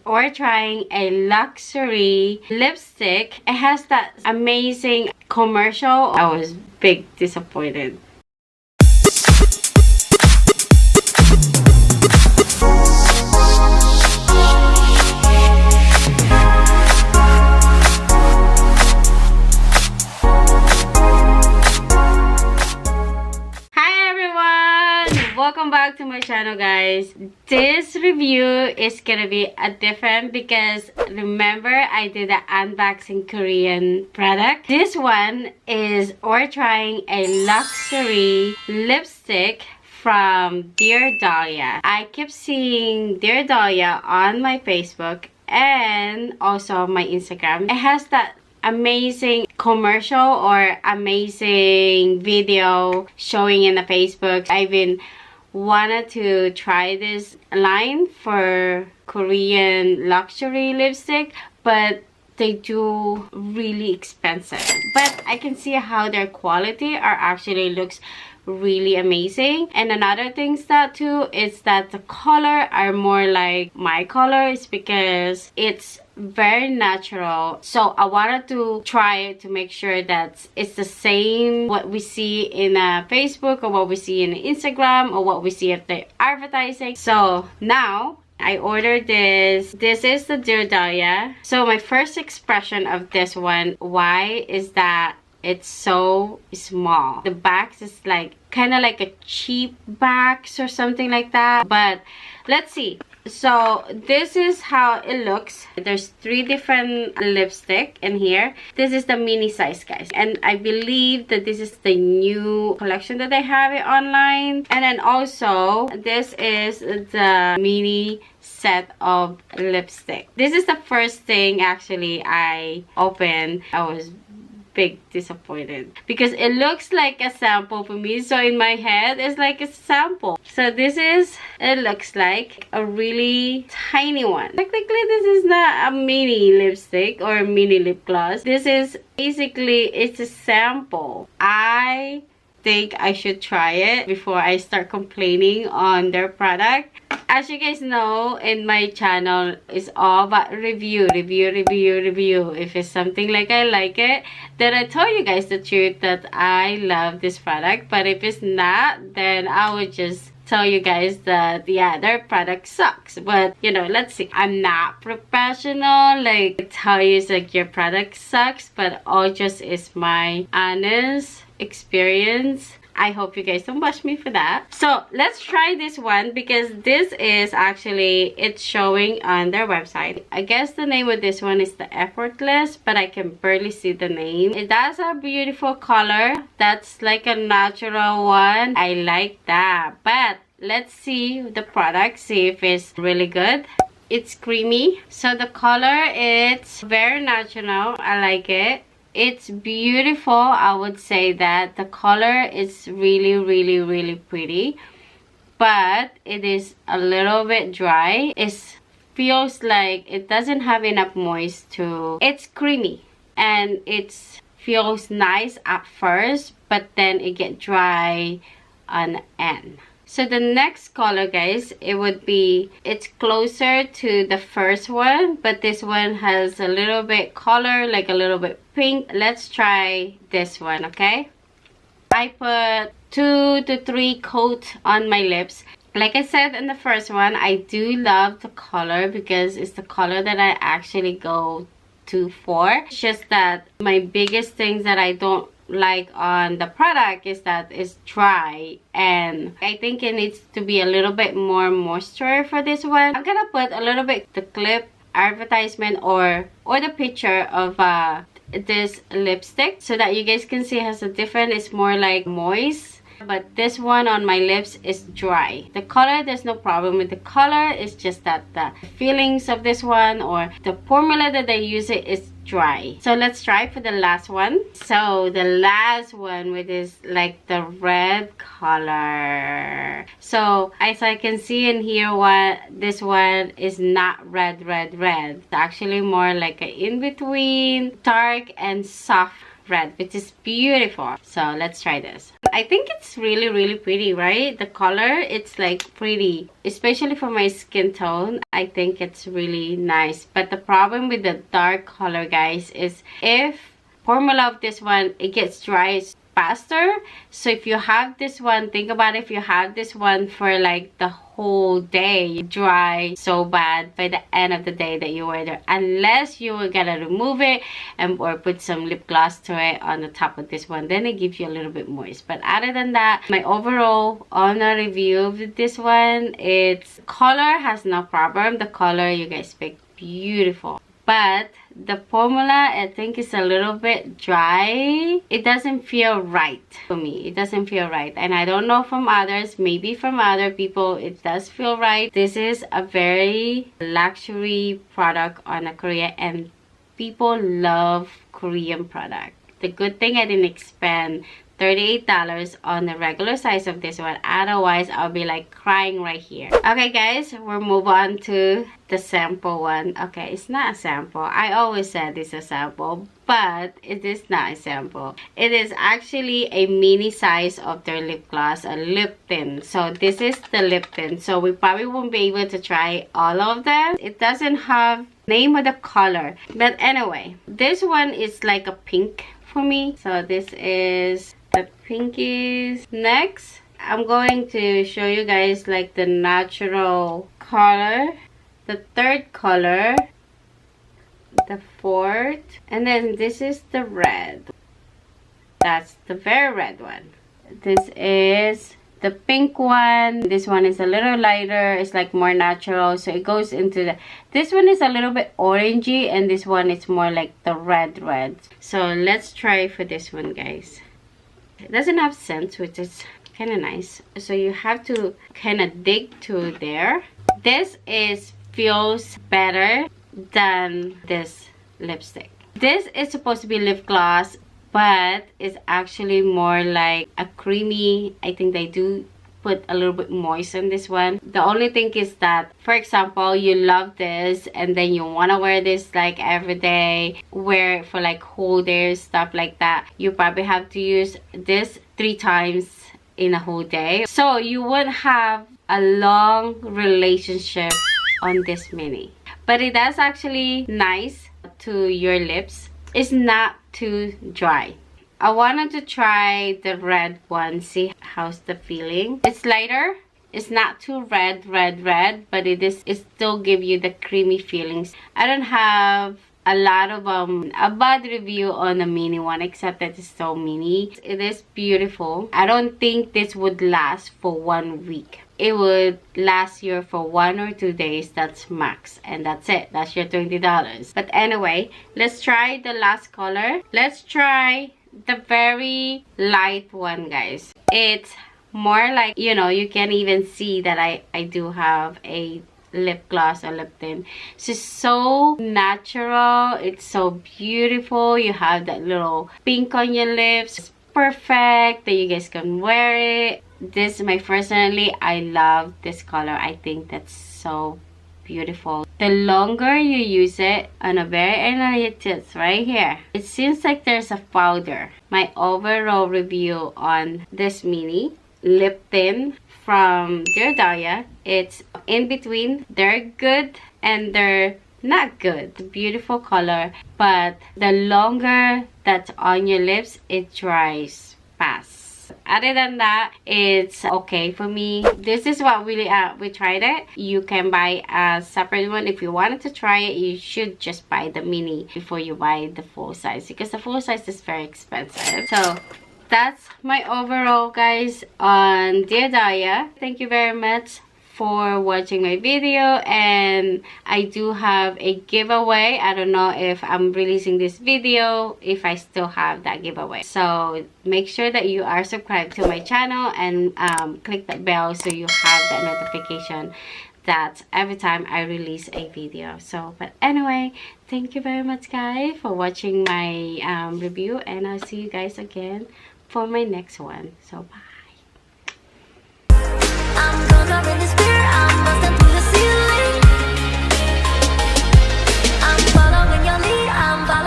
we're trying a luxury lipstick. It has that amazing commercial. I was big disappointed. Welcome back to my channel, guys. This review is gonna be a different because remember I did the unboxing Korean product. This one is we're trying a luxury lipstick from Dear Dahlia. I keep seeing Dear Dahlia on my Facebook and also my Instagram. It has that amazing commercial or amazing video showing in the Facebook. I've been wanted to try this line for Korean luxury lipstick, but they do really expensive. But I can see how their quality are actually looks really amazing. And another thing that too is that the color are more like my colors because it's very natural. So I wanted to try it to make sure that it's the same what we see in Facebook or what we see in Instagram or what we see at the advertising. So now I ordered this. This is the Dear Dahlia. So my first expression of this one, why is that it's so small. The box is like kind of like a cheap box or something like that. But let's see. So this is how it looks. There's 3 different lipstick in here. This is the mini size, guys, and I believe that this is the new collection that they have it online. And then also this is the mini set of lipstick. This is the first thing actually I opened. I was big disappointed because it looks like a sample for me, so in my head it's like a sample. So this is, it looks like a really tiny one. Technically this is not a mini lipstick or a mini lip gloss. This is basically, it's a sample. I think I should try it before I start complaining on their product. As you guys know, in my channel is all about review. If it's something like I like it, then I tell you guys the truth that I love this product. But if it's not, then I would just tell you guys that yeah, their product sucks. But you know, let's see. I'm not professional like tell you like your product sucks, but all just is my honest experience. I hope you guys don't bash me for that. So let's try this one because this is actually, it's showing on their website. I guess the name of this one is the Effortless, but I can barely see the name. It does a beautiful color. That's like a natural one. I like that. But let's see the product, see if it's really good. It's creamy. So the color, it's very natural. I like it. It's beautiful. I would say that the color is really pretty, but it is a little bit dry. It feels like it doesn't have enough moist to, it's creamy and it feels nice at first, but then it get dry on the end. So the next color, guys, it would be, it's closer to the first one, but this one has a little bit color, like a little bit pink. Let's try this one, okay? I put 2 to 3 coat on my lips. Like I said in the first one, I do love the color because it's the color that I actually go to for. It's just that my biggest things that I don't like on the product is that it's dry, and I think it needs to be a little bit more moisture for this one. I'm gonna put a little bit the clip advertisement or the picture of this lipstick so that you guys can see it has a different, it's more like moist. But this one on my lips is dry. The color, there's no problem with the color. It's just that the feelings of this one or the formula that they use it is dry. So let's try for the last one. So the last one, which is like the red color. So as I can see in here, this one is not red. It's actually more like an in-between dark and soft red, which is beautiful. So let's try this. I think it's really pretty, right? The color, it's like pretty, especially for my skin tone. I think it's really nice. But the problem with the dark color, guys, is if formula of this one, it gets dry faster. So if you have this one, think about if you have this one for like the whole day, dry so bad by the end of the day that you wear it, unless you were gonna remove it and or put some lip gloss to it on the top of this one, then it gives you a little bit moist. But other than that, my overall on a review of this one, its color has no problem. The color, you guys pick beautiful, but the formula, I think, is a little bit dry. It doesn't feel right for me. It doesn't feel right. And I don't know from others. Maybe from other people, it does feel right. This is a very luxury product on a Korea, and people love Korean product. The good thing I didn't spend $38 on the regular size of this one. Otherwise, I'll be like crying right here. Okay, guys, we'll move on to the sample one. Okay, it's not a sample. I always said it's a sample, but it is not a sample. It is actually a mini size of their lip gloss, a lip tint. So this is the lip tint. So we probably won't be able to try all of them. It doesn't have name of the color. But anyway, this one is like a pink for me. So this is the pinkies. Next, I'm going to show you guys like the natural color, the third color, the fourth, and then this is the red. That's the very red one. This is the pink one. This one is a little lighter. It's like more natural, so it goes into the, this one is a little bit orangey, and this one is more like the red. So let's try for this one, guys. It doesn't have scent, which is kind of nice. So you have to kind of dig to there. This feels better than this lipstick. This is supposed to be lip gloss, but it's actually more like a creamy. I think they do put a little bit moist in this one. The only thing is that, for example, you love this and then you want to wear this like every day, wear it for like whole days, stuff like that. You probably have to use this 3 times in a whole day. So you would have a long relationship on this mini. But it does actually nice to your lips. It's not too dry. I wanted to try the red one, see how's the feeling. It's lighter. It's not too red, but it still give you the creamy feelings. I don't have a lot of a bad review on the mini one, except that it's so mini. It is beautiful. I don't think this would last for 1 week. It would last you for 1 or 2 days. That's max, and that's it. That's your $20. But anyway, let's try the last color. Let's try the very light one, guys. It's more like, you know, you can even see that I do have a lip gloss or lip tint. It's just so natural. It's so beautiful. You have that little pink on your lips. It's perfect that you guys can wear it. This, personally, I love this color. I think that's so beautiful. The longer you use it on a very end of your tits right here, it seems like there's a powder. My overall review on this mini lip tint from Dear Dahlia, it's in between. They're good and they're not good. It's a beautiful color, but the longer that's on your lips, it dries fast. Other than that, it's okay for me. This is what we tried it. You can buy a separate one. If you wanted to try it, you should just buy the mini before you buy the full size, because the full size is very expensive. So that's my overall, guys, on Dear Dahlia. Thank you very much for watching my video, and I do have a giveaway. I don't know if I'm releasing this video if I still have that giveaway, so make sure that you are subscribed to my channel and click that bell so you have that notification that every time I release a video. So but anyway, thank you very much, guys, for watching my review, and I'll see you guys again for my next one. So bye. I'm gonna